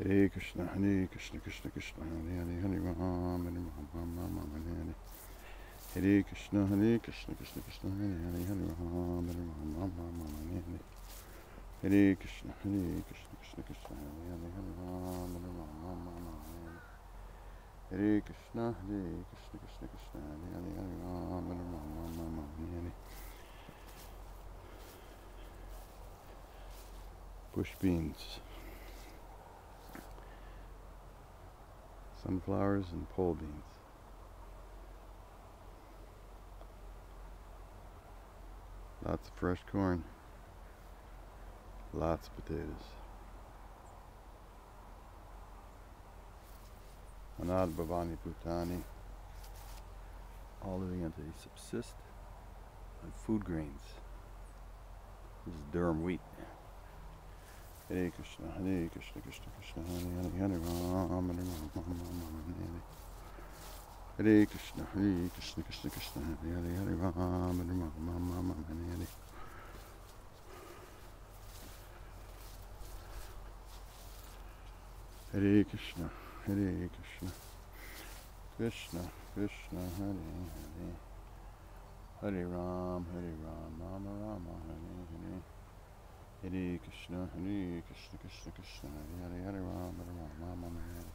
Hare Krishna, Krishna Krishna, Hare Hare, Hare Ram, Hare Ram, Hare Hare Krishna, Krishna Krishna, Hare Hare, Hare Ram, Hare Ram, Hare Krishna, Krishna Krishna, Hare Hare, Hare Ram, Hare Ram, Hare Krishna, Krishna Krishna, Hare Hare, Ram, Hare Ram, bush beans, sunflowers, and pole beans. Lots of fresh corn, lots of potatoes. Anad Bhavani Bhutani, all living until they subsist on food grains. This is Durham wheat. Hare Krishna, Krishna Krishna, Hare Hare, Hare Ram, Hare Ram, Hare Krishna, Krishna Krishna, Hare Hare, Hare Ram, Hare Ram, Hare Krishna, Hare Krishna, Krishna Krishna, Hare Hare, Hare Ram, Rama Rama, Hare Hare. Hare Krishna, Krishna Krishna, Hare Hare, Ram, Hare Rama, Hare.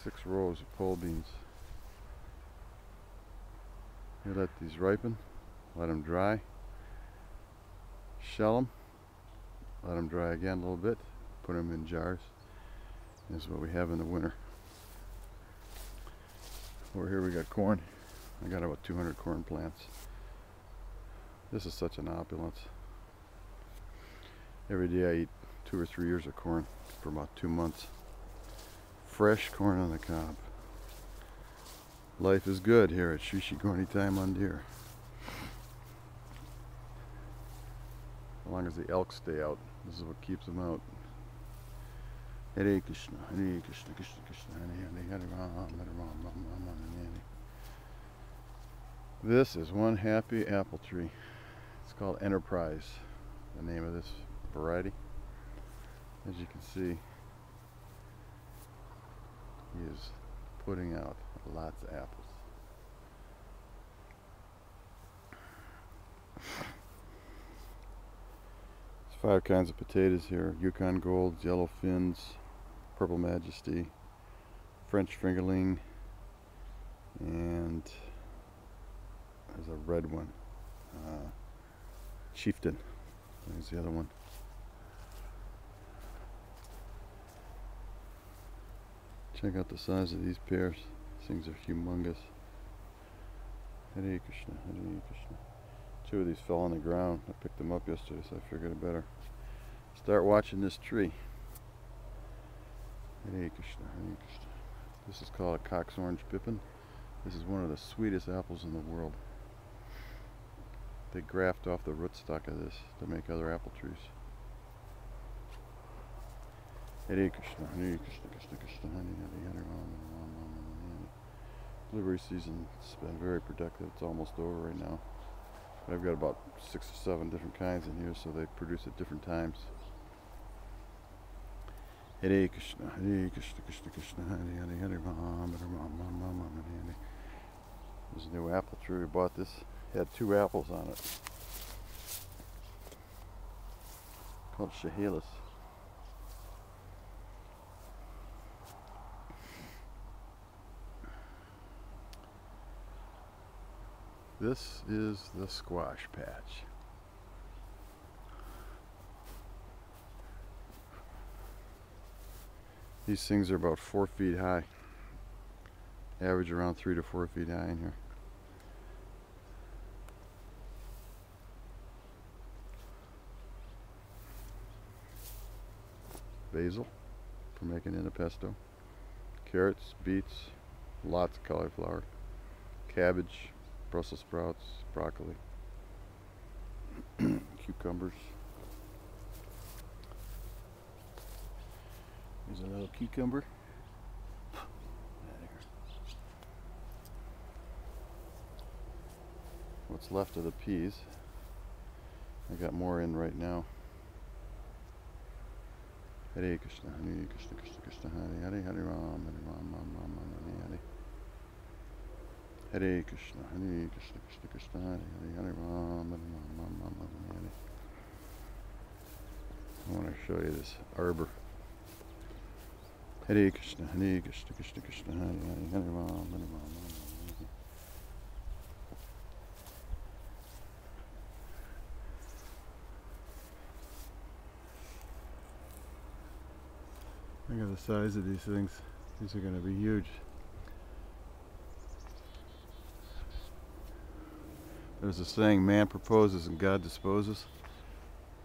6 rows of pole beans. You let these ripen, let them dry, shell them, let them dry again a little bit, put them in jars. This is what we have in the winter. Over here we got corn. I got about 200 corn plants. This is such an opulence. Every day I eat 2 or 3 ears of corn for about 2 months. Fresh corn on the cob. Life is good here at Shishigorni-Tai Mandir. As long as the elk stay out, this is what keeps them out. Hare Krishna, Krishna Krishna, Hare Hare, Hare Ram, Hare Ram, Hare. This is one happy apple tree. It's called Enterprise, the name of this variety. As you can see, he is putting out lots of apples. There's 5 kinds of potatoes here: Yukon Gold, Yellow Fins, Purple Majesty, French Fingerling, and there's a red one, Chieftain. There's the other one. Check out the size of these pears. These things are humongous. Hare Krishna, Hare Krishna. 2 of these fell on the ground. I picked them up yesterday, so I figured I better start watching this tree. Hare Krishna, Hare Krishna. This is called a Cox Orange Pippin. This is one of the sweetest apples in the world. They graft off the rootstock of this to make other apple trees. Hare Krishna, Krishna Krishna, Hare Hare, Hare Ram, Hare. Delivery season's been very productive. It's almost over right now. But I've got about 6 or 7 different kinds in here, so they produce at different times. Hare Krishna, Krishna Krishna, Hare Hare, Hare Ram, Hare Ram, Hare. There's a new apple tree. We bought this. It had 2 apples on it. Called Chehalis. This is the squash patch. These things are about 4 feet high. Average around 3 to 4 feet high in here. Basil for making in a pesto. Carrots, beets, lots of cauliflower, cabbage, Brussels sprouts, broccoli, cucumbers. Here's a little cucumber. What's left of the peas. I got more in right now. Hare Krishna, Krishna Krishna, Hare Hare, Hare Ram, Ram, Hare. Hare Krishna, Krishna Krishna, Hare Hare, Hare Ram, Ram, Hare. I want to show you this arbor. Hare Krishna, Krishna Krishna, Hare Hare, Hare Ram, Ram. Look at the size of these things. These are going to be huge. There's a saying, man proposes and God disposes.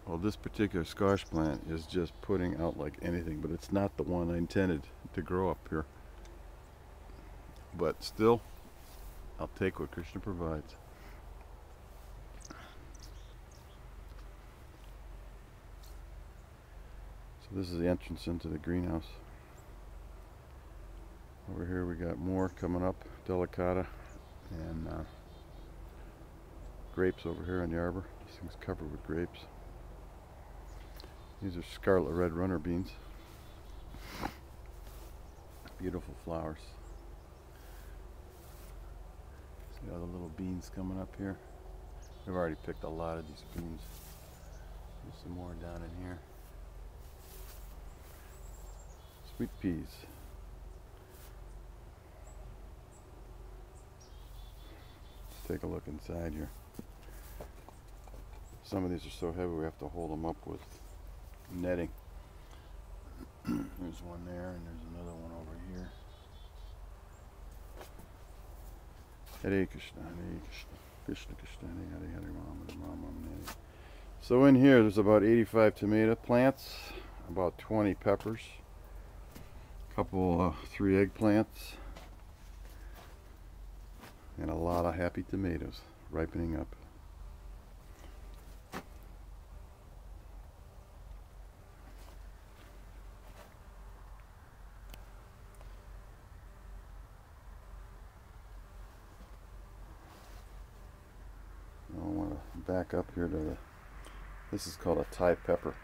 Well, this particular squash plant is just putting out like anything, but it's not the one I intended to grow up here. But still, I'll take what Krishna provides. So this is the entrance into the greenhouse. Over here we got more coming up, delicata, and grapes over here in the arbor. This thing's covered with grapes. These are scarlet red runner beans. Beautiful flowers. See all the little beans coming up here? We've already picked a lot of these beans. There's some more down in here. Sweet peas. Let's take a look inside here. Some of these are so heavy we have to hold them up with netting. There's one there and there's another one over here. Hare Krishna, Krishna Krishna, Hare Hare, Hare. So in here there's about 85 tomato plants, about 20 peppers, a couple 3 eggplants, and a lot of happy tomatoes ripening up. I want to back up here to the, this is called a Thai pepper.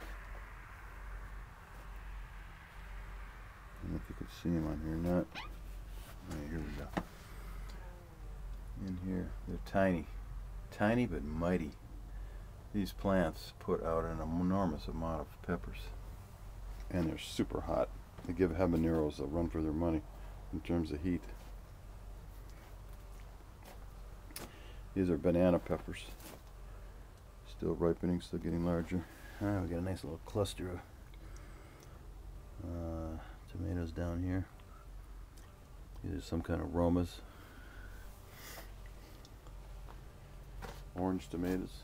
I don't know if you can see them on here or not. Right, here we go. In here, they're tiny. Tiny but mighty. These plants put out an enormous amount of peppers. And they're super hot. They give habaneros a run for their money in terms of heat. These are banana peppers. Still ripening, still getting larger. Alright, we got a nice little cluster of tomatoes down here. These are some kind of Romas. Orange tomatoes.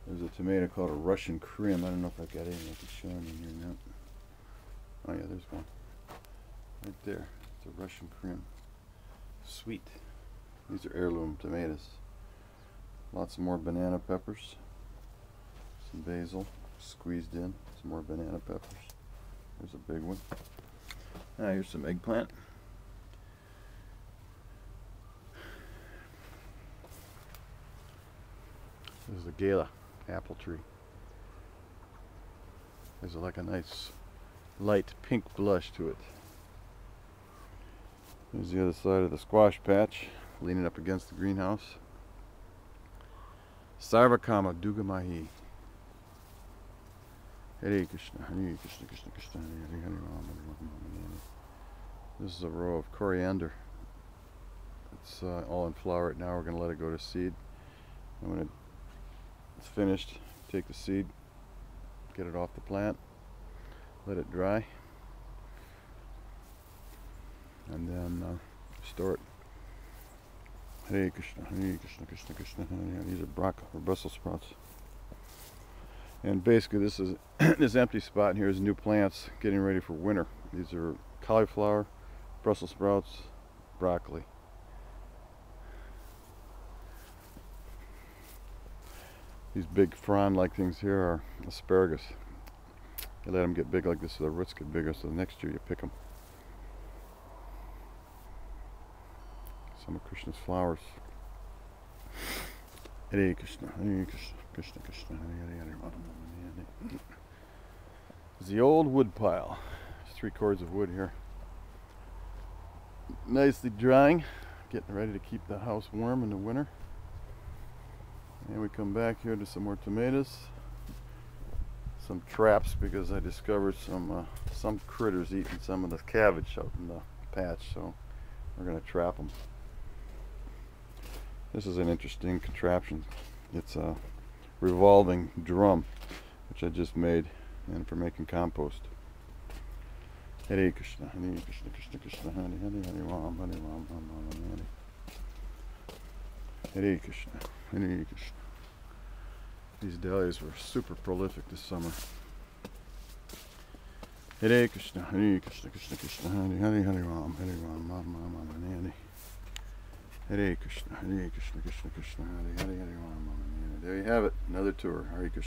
There's a tomato called a Russian Crim. I don't know if I've got anything I can show them in here now. Oh yeah, there's one. Right there. It's a Russian Crim. Sweet. These are heirloom tomatoes. Lots more banana peppers. Some basil squeezed in. Some more banana peppers. There's a big one. Here's some eggplant. This is a Gala apple tree. There's like a nice light pink blush to it. There's the other side of the squash patch, leaning up against the greenhouse. Sarva Kama, dugha, mahi. Hare Krishna, Krishna Krishna, Hare Hare. This is a row of coriander. It's all in flower right now. We're going to let it go to seed. And when it's finished, take the seed, get it off the plant, let it dry, and then store it. Hare Krishna, Krishna Krishna, Hare. These are broccoli or Brussels sprouts. And basically this is this empty spot in here is new plants getting ready for winter. These are cauliflower, Brussels sprouts, broccoli. These big frond-like things here are asparagus. You let them get big like this so the roots get bigger, so the next year you pick them. Some of Krishna's flowers. Hare Krishna, Krishna Krishna, Hare Hare, Rama Rama, Hare. It's the old wood pile. There's 3 cords of wood here. Nicely drying, getting ready to keep the house warm in the winter. And we come back here to some more tomatoes, some traps, because I discovered some critters eating some of the cabbage out in the patch, so we're going to trap them. This is an interesting contraption. It's a revolving drum, which I just made, and for making compost. Hare Krishna, Hare Krishna, Krishna Krishna, Hare Hare, Hare Ram, Hare Ram, Ram Ram, Hare. Hare Krishna, Hare Krishna. These dahlias were super prolific this summer. Hare Krishna, Hare Krishna, Krishna Krishna, Hare Hare, Hare Ram, Ram Ram, Hare. Hare Krishna, Hare Krishna, Krishna Krishna, Hare Hare, Hare Ram, Hare. There you have it, another tour. Hare Krishna.